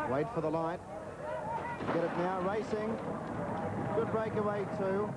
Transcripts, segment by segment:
Wait for the light. Get it now, racing. Good breakaway too.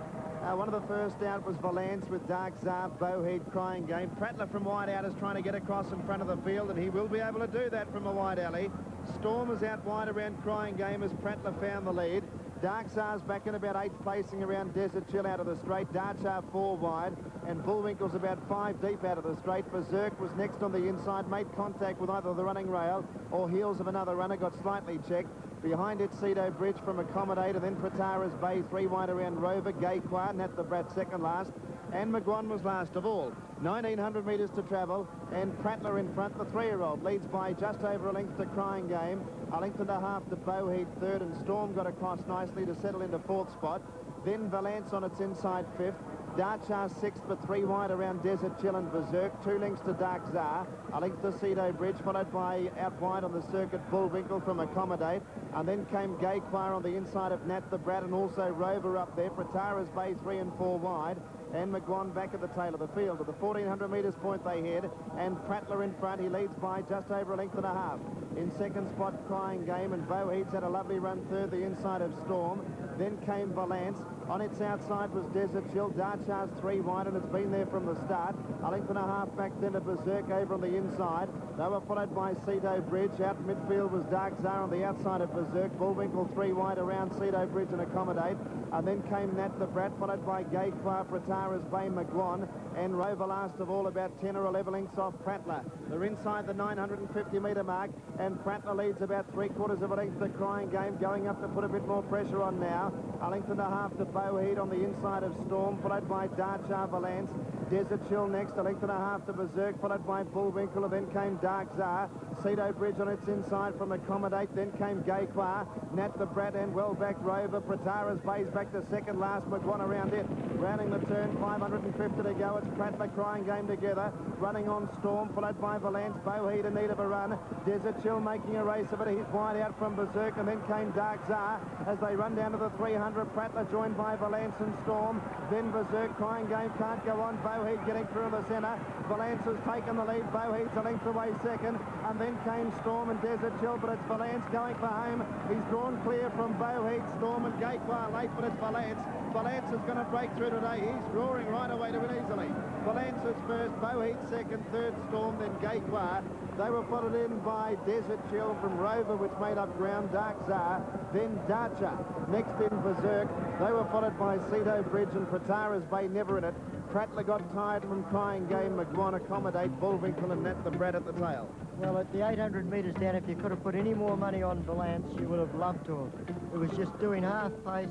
One of the first out was Valance with Dark Czar, Bowhead, Crying Game. Prattler from wide out is trying to get across in front of the field, and he will be able to do that from a wide alley. Storm is out wide around Crying Game as Prattler found the lead. Dark Czar's back in about 8th placing around Desert Chill out of the straight. Darchar 4 wide, and Bullwinkle's about 5 deep out of the straight. Berserk was next on the inside, made contact with either the running rail or heels of another runner, got slightly checked. Behind it, Cedo Bridge from Accommodator, then Pratara's Bay 3 wide around Rover, Gayquan, Nat the Brat second last, and McGuan was last of all. 1,900 metres to travel, and Prattler in front. The 3-year-old leads by just over a length to Crying Game, a length and a half to Bowhead third, and Storm got across nicely to settle into 4th spot. Then Valance on its inside 5th. Darchar 6th, but 3 wide around Desert Chill and Berserk. 2 lengths to Dark Czar. A length to Cedo Bridge, followed by out wide on the circuit Bullwinkle from Accommodate. And then came Gayquan on the inside of Nat the Brat, and also Rover up there. Pratara's Bay 3 and 4 wide. And McGuan back at the tail of the field. To the 1,400 metres point they head, and Prattler in front. He leads by just over a length and a half. In second spot, Crying Game, and Bowhead's had a lovely run third, the inside of Storm. Then came Valance. On its outside was Desert Chill. Darchar's 3 wide, and it's been there from the start. A length and a half back then to Berserk over on the inside. They were followed by Cedo Bridge. Out midfield was Dark Czar on the outside of Berserk. Bullwinkle 3 wide around Cedo Bridge and Accommodate. And then came Nat the Brat, followed by Gayquan, Pratara's Bay, McGuan, and Rover last of all, about 10 or 11 lengths off Prattler. They're inside the 950-metre mark, and Prattler leads about 3/4 of a length to Crying Game, going up to put a bit more pressure on now. A length and a half to Bowhead on the inside of Storm, followed by Darchar, Valance. Desert Chill next, a length and a half to Berserk, followed by Bullwinkle, and then came Dark Czar. Cedo Bridge on its inside from Accommodate, then came Gayquan, Nat the Brat, and well back Rover. Pratara's Bay's back to second last, McGuan around it. Rounding the turn, 550 to go. It's Prattler, Crying Game together, running on Storm, followed by Valance. Bowhead in need of a run. Desert Chill making a race of it. He's wide out from Berserk, and then came Dark Czar as they run down to the 300. Prattler joined by Valance and Storm. Then Berserk, Crying Game can't go on. Bowhead getting through in the centre. Valance has taken the lead. Bowhead's a length away second, and then came Storm and Desert Chill, but it's Valance going for home. He's drawn clear from Bowhead, Storm and Gayquan late, but it's Valance. Valance is going to break through today. He's roaring right away to win easily. Valance is first, Bowhead second, third Storm, then Gayquan. They were followed in by Desert Chill from Rover, which made up ground, Dark Czar, then Darchar. Next in Berserk. They were followed by Cedo Bridge and Pratara's Bay, never in it. Prattler got tired from Crying Game, McGuan, Accommodate, Bullwinkle and Nat the Brat at the tail. Well, at the 800 metres down, if you could have put any more money on Valance, you would have loved to have. It was just doing half pace.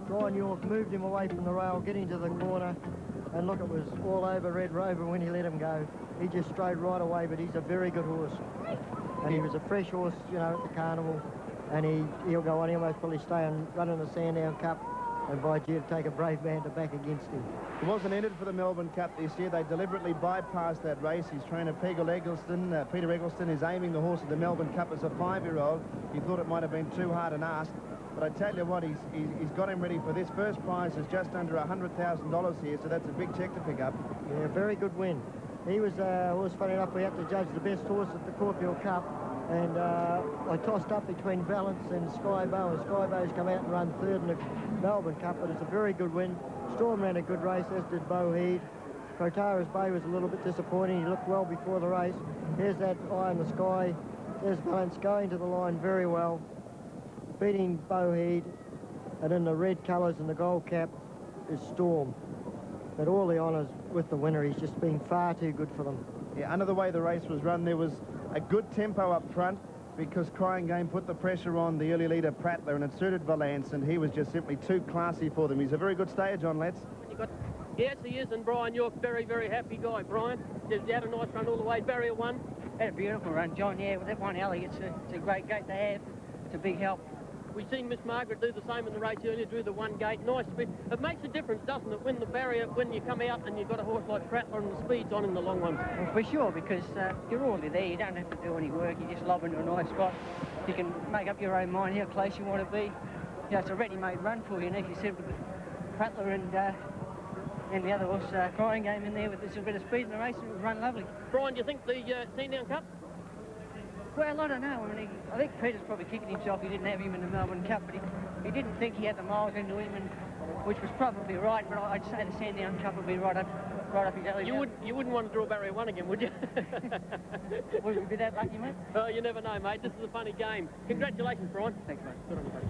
Brian York moved him away from the rail, getting to the corner, and look, it was all over Red Rover when he let him go. He just strode right away, but he's a very good horse. And he was a fresh horse, you know, at the carnival, and he'll go on. He'll most probably stay and run in the Sandown Cup, and by G to take a brave man to back against him. It wasn't entered for the Melbourne Cup this year. They deliberately bypassed that race. His trainer, Peter Eggleston, is aiming the horse at the Melbourne Cup as a 5-year-old. He thought it might have been too hard an ask. But I tell you what, he's got him ready for this. First prize is just under $100,000 here, so that's a big check to pick up. Yeah, very good win. He was funny enough, we had to judge the best horse at the Caulfield Cup, and I tossed up between Valance and Skybow, and Skybow's come out and run third in the Melbourne Cup, but it's a very good win. Storm ran a good race, as did Bowhead. Pratara's Bay was a little bit disappointing. He looked well before the race. Here's that eye in the sky. There's Valance going to the line very well, beating Bowhead, and in the red colours and the gold cap is Storm. But all the honours with the winner. He's just been far too good for them. Yeah, under the way the race was run, there was a good tempo up front because Crying Game put the pressure on the early leader Prattler, and it suited Valance, and he was just simply too classy for them. He's a very good stayer, John Letts. Yes, he is, and Brian York, very, very happy guy. Brian, he's had a nice run all the way. Barrier 1. Had a beautiful run, John. Yeah, with that one alley, it's a great gate to have. It's a big help. We've seen Miss Margaret do the same in the race earlier, do the one gate. Nice speed. It makes a difference, doesn't it, when the barrier, when you come out and you've got a horse like Prattler and the speed's on in the long ones. Well, for sure, because you're already there. You don't have to do any work. You just lob into a nice spot. You can make up your own mind how close you want to be. You know, it's a ready-made run for you. And as you said, with Prattler and the other horse, Crying Game in there with a bit of speed in the race, it would run lovely. Brian, do you think the Sandown Cup? Well, I don't know. I mean, I think Peter's probably kicking himself he didn't have him in the Melbourne Cup, but he didn't think he had the miles into him, and which was probably right. But I'd say the Sandown Cup would be right up his alley. You wouldn't want to draw barrier 1 again, would you? Would we be that lucky, mate? Oh, you never know, mate. This is a funny game. Congratulations, Brian. Thanks, mate. Good on you, buddy.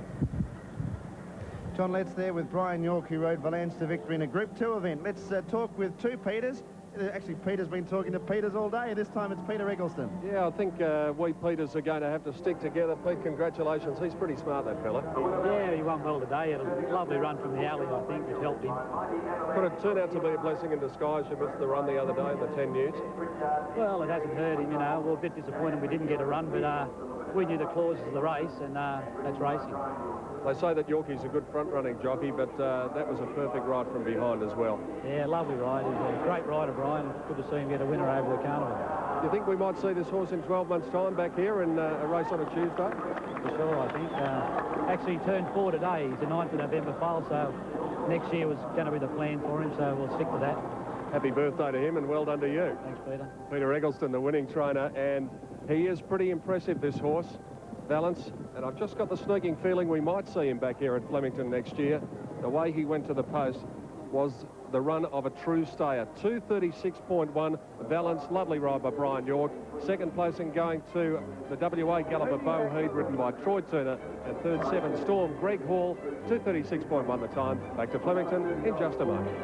John Letts there with Brian York, who rode Valance to victory in a Group 2 event. Let's talk with two Peters. Actually, Peter's been talking to Peters all day. This time it's Peter Eggleston. Yeah, I think we Peters are going to have to stick together. Pete, congratulations. He's pretty smart, that fella. Yeah, he won well today. Had a lovely run from the alley, I think, which helped him. Could it turn out to be a blessing in disguise? You missed the run the other day in the 10 Newts. Well, it hasn't hurt him, you know. We're a bit disappointed we didn't get a run, but we knew the clauses of the race, and that's racing. They say that Yorkie's a good front-running jockey, but that was a perfect ride from behind as well. Yeah, lovely ride. He's a great rider, Brian. Good to see him get a winner over the carnival. Do you think we might see this horse in 12 months' time back here in a race on a Tuesday? For sure, I think. Actually, he turned 4 today. He's a 9th of November foal, so next year was going to be the plan for him, so we'll stick to that. Happy birthday to him, and well done to you. Thanks, Peter. Peter Eggleston, the winning trainer, and he is pretty impressive, this horse, Valance, and I've just got the sneaking feeling we might see him back here at Flemington next year. The way he went to the post was the run of a true stayer. 236.1, Valance, lovely ride by Brian York. Second placing going to the WA Galloper Bowhead, ridden by Troy Turner, and third, 7 Storm, Greg Hall, 236.1 the time. Back to Flemington in just a moment.